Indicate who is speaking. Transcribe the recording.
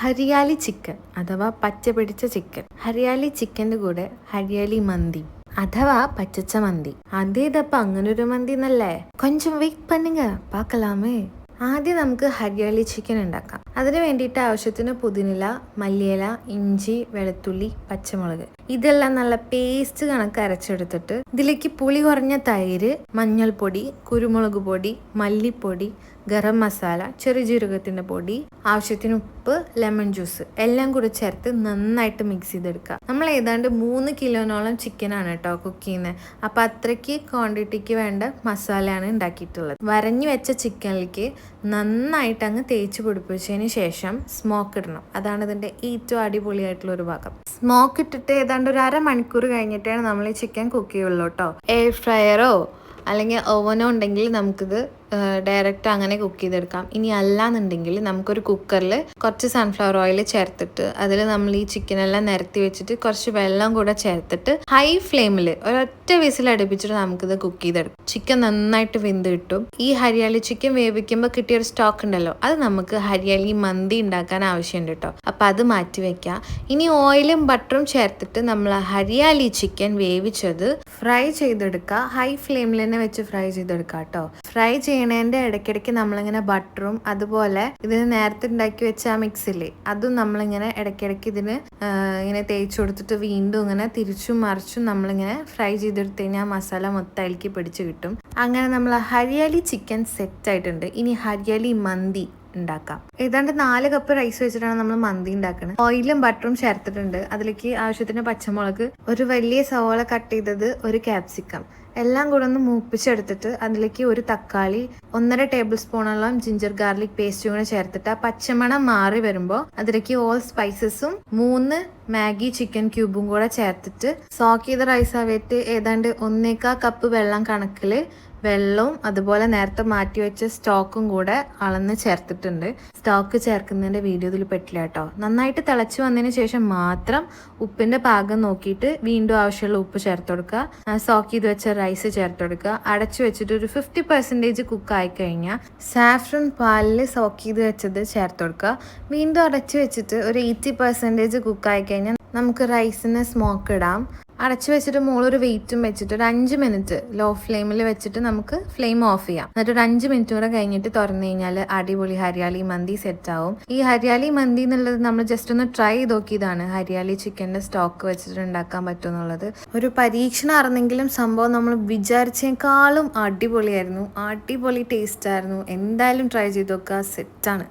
Speaker 1: Hariyali chicken അഥവാ പച്ച പിടിച്ച ചിക്കൻ. ഹരിയാലി ചിക്കൻ്റെ കൂടെ ഹരിയാലി മന്തി അഥവാ പച്ചച്ച മന്തി. അതേതപ്പ അങ്ങനൊരു മന്തി എന്നല്ലേ? കൊഞ്ചം വെയിറ്റ് പന്നുങ്ക പാക്കലാമേ. ആദ്യം നമുക്ക് ഹരിയാലി ചിക്കൻ ഉണ്ടാക്കാം. അതിന് വേണ്ടിയിട്ട് ആവശ്യത്തിന് പുതിനില, മല്ലിയില, ഇഞ്ചി, വെളുത്തുള്ളി, പച്ചമുളക് ഇതെല്ലാം നല്ല പേസ്റ്റ് കണക്ക് അരച്ചെടുത്തിട്ട് ഇതിലേക്ക് പുളി കുറഞ്ഞ തൈര്, മഞ്ഞൾപ്പൊടി, കുരുമുളക് പൊടി, മല്ലിപ്പൊടി, ഗരം മസാല, ചെറുജീരകത്തിൻ്റെ പൊടി, ആവശ്യത്തിന് ഉപ്പ്, ലെമൺ ജ്യൂസ് എല്ലാം കൂടി ചേർത്ത് നന്നായിട്ട് മിക്സ് ചെയ്തെടുക്കുക. നമ്മൾ ഏതാണ്ട് 3 കിലോനോളം ചിക്കനാണ് കേട്ടോ കുക്ക് ചെയ്യുന്നത്. അപ്പം അത്രയ്ക്ക് ക്വാണ്ടിറ്റിക്ക് വേണ്ട മസാലയാണ് ഉണ്ടാക്കിയിട്ടുള്ളത്. വരഞ്ഞു വെച്ച ചിക്കനിലേക്ക് നന്നായിട്ട് അങ്ങ് തേച്ച് പിടിപ്പിച്ചതിന് ശേഷം സ്മോക്ക് ഇടണം. അതാണ് ഇതിൻ്റെ ഏറ്റവും അടിപൊളിയായിട്ടുള്ള ഒരു ഭാഗം. സ്മോക്ക് ഇട്ടിട്ട് ഏതാണ്ട് ഒരു അരമണിക്കൂർ കഴിഞ്ഞിട്ടാണ് നമ്മൾ ഈ ചിക്കൻ കുക്ക് ചെയ്യുള്ളൂ കേട്ടോ. എയർ ഫ്രയറോ അല്ലെങ്കിൽ ഓവനോ ഉണ്ടെങ്കിൽ നമുക്കിത് ഡയറക്റ്റ് അങ്ങനെ കുക്ക് ചെയ്തെടുക്കാം. ഇനി അല്ലാന്നുണ്ടെങ്കിൽ നമുക്കൊരു കുക്കറിൽ കുറച്ച് സൺഫ്ലവർ ഓയിൽ ചേർത്തിട്ട് അതിൽ നമ്മൾ ഈ ചിക്കനെല്ലാം നിരത്തി വെച്ചിട്ട് കുറച്ച് വെള്ളം കൂടെ ചേർത്തിട്ട് ഹൈ ഫ്ലെയിമിൽ ഒരൊറ്റ വിസിൽ അടുപ്പിച്ചിട്ട് നമുക്കിത് കുക്ക് ചെയ്തെടുക്കും. ചിക്കൻ നന്നായിട്ട് വെന്ത് കിട്ടും. ഈ ഹരിയാലി ചിക്കൻ വേവിക്കുമ്പോൾ കിട്ടിയൊരു സ്റ്റോക്ക് ഉണ്ടല്ലോ, അത് നമുക്ക് ഹരിയാലി മന്തി ഉണ്ടാക്കാൻ ആവശ്യമുണ്ട് കേട്ടോ. അപ്പം അത് മാറ്റി വെക്കാം. ഇനി ഓയിലും ബട്ടറും ചേർത്തിട്ട് നമ്മൾ ഹരിയാലി ചിക്കൻ വേവിച്ചത് ഫ്രൈ ചെയ്തെടുക്കുക. ഹൈ ഫ്ലെയിമിൽ തന്നെ വെച്ച് ഫ്രൈ ചെയ്തെടുക്കുക കേട്ടോ. ഫ്രൈ ചെയ്യണതിൻ്റെ ഇടയ്ക്കിടയ്ക്ക് നമ്മളിങ്ങനെ ബട്ടറും അതുപോലെ ഇതിന് നേരത്തെ ഉണ്ടാക്കി വെച്ച ആ മിക്സില്ലേ അതും നമ്മളിങ്ങനെ ഇടയ്ക്കിടയ്ക്ക് ഇതിന് ഇങ്ങനെ തേച്ച് കൊടുത്തിട്ട് വീണ്ടും ഇങ്ങനെ തിരിച്ചും മറിച്ചും നമ്മളിങ്ങനെ ഫ്രൈ ചെയ്തെടുത്ത് കഴിഞ്ഞാൽ മസാല മൊത്തം അതിലേക്ക് പിടിച്ച് കിട്ടും. അങ്ങനെ നമ്മൾ ഹരിയാലി ചിക്കൻ സെറ്റ് ആയിട്ടുണ്ട്. ഇനി ഹരിയാലി മന്തി ഉണ്ടാക്കാം. ഏതാണ്ട് 4 കപ്പ് റൈസ് വെച്ചിട്ടാണ് നമ്മൾ മന്തി ഉണ്ടാക്കുന്നത്. ഓയിലും ബട്ടറും ചേർത്തിട്ടുണ്ട്. അതിലേക്ക് ആവശ്യത്തിന് പച്ചമുളക്, ഒരു വലിയ സവോള കട്ട് ചെയ്തത്, ഒരു ക്യാപ്സിക്കം എല്ലാം കൂടെ ഒന്ന് മൂപ്പിച്ചെടുത്തിട്ട് അതിലേക്ക് ഒരു തക്കാളി, 1.5 ടേബിൾ സ്പൂണോളം ജിഞ്ചർ ഗാർലിക് പേസ്റ്റും കൂടെ ചേർത്തിട്ട് ആ പച്ചമണം മാറി വരുമ്പോൾ അതിലേക്ക് ഓൾ സ്പൈസസും 3 മാഗി ചിക്കൻ ക്യൂബും കൂടെ ചേർത്തിട്ട് സോക്ക് ചെയ്ത റൈസ് ആവേറ്റ് ഏതാണ്ട് 1.25 കപ്പ് വെള്ളം കണക്കിൽ വെള്ളവും അതുപോലെ നേരത്തെ മാറ്റി വെച്ച സ്റ്റോക്കും കൂടെ അളന്ന് ചേർത്തിട്ടുണ്ട്. സ്റ്റോക്ക് ചേർക്കുന്നതിൻ്റെ വീഡിയോ ഇതിൽ പെട്ടില്ല കേട്ടോ. നന്നായിട്ട് തിളച്ച് വന്നതിന് ശേഷം മാത്രം ഉപ്പിൻ്റെ പാകം നോക്കിയിട്ട് വീണ്ടും ആവശ്യമുള്ള ഉപ്പ് ചേർത്ത് കൊടുക്കുക. സോക്ക് ചെയ്ത് വെച്ച റൈസ് ചേർത്ത് കൊടുക്കുക. അടച്ചു വെച്ചിട്ട് ഒരു 50% കുക്ക് ആയിക്കഴിഞ്ഞാൽ സാഫ്രൺ പാലിൽ സോക്ക് ചെയ്ത് വെച്ചത് ചേർത്ത് കൊടുക്കുക. വീണ്ടും അടച്ചു വെച്ചിട്ട് ഒരു 80% കുക്ക് ആയിക്കഴിഞ്ഞാൽ നമുക്ക് റൈസിന് സ്മോക്ക് ഇടാം. അടച്ചു വെച്ചിട്ട് മുകളൊരു വെയിറ്റും വെച്ചിട്ട് ഒരു 5 മിനിറ്റ് ലോ ഫ്ലെയിമിൽ വെച്ചിട്ട് നമുക്ക് ഫ്ലെയിം ഓഫ് ചെയ്യാം. എന്നിട്ട് ഒരു 5 മിനിറ്റ് കൂടെ കഴിഞ്ഞിട്ട് തുറന്നു കഴിഞ്ഞാൽ അടിപൊളി ഹരിയാലി മന്തി സെറ്റ് ആവും. ഈ ഹരിയാലി മന്തി എന്നുള്ളത് നമ്മൾ ജസ്റ്റ് ഒന്ന് ട്രൈ ചെയ്ത് നോക്കിയതാണ്. ഹരിയാലി ചിക്കൻ്റെ സ്റ്റോക്ക് വെച്ചിട്ട് ഉണ്ടാക്കാൻ പറ്റും എന്നുള്ളത് ഒരു പരീക്ഷണം അറിഞ്ഞെങ്കിലും സംഭവം നമ്മൾ വിചാരിച്ചേക്കാളും അടിപൊളിയായിരുന്നു. അടിപൊളി ടേസ്റ്റ് ആയിരുന്നു. എന്തായാലും ട്രൈ ചെയ്ത് നോക്കുക. സെറ്റാണ്.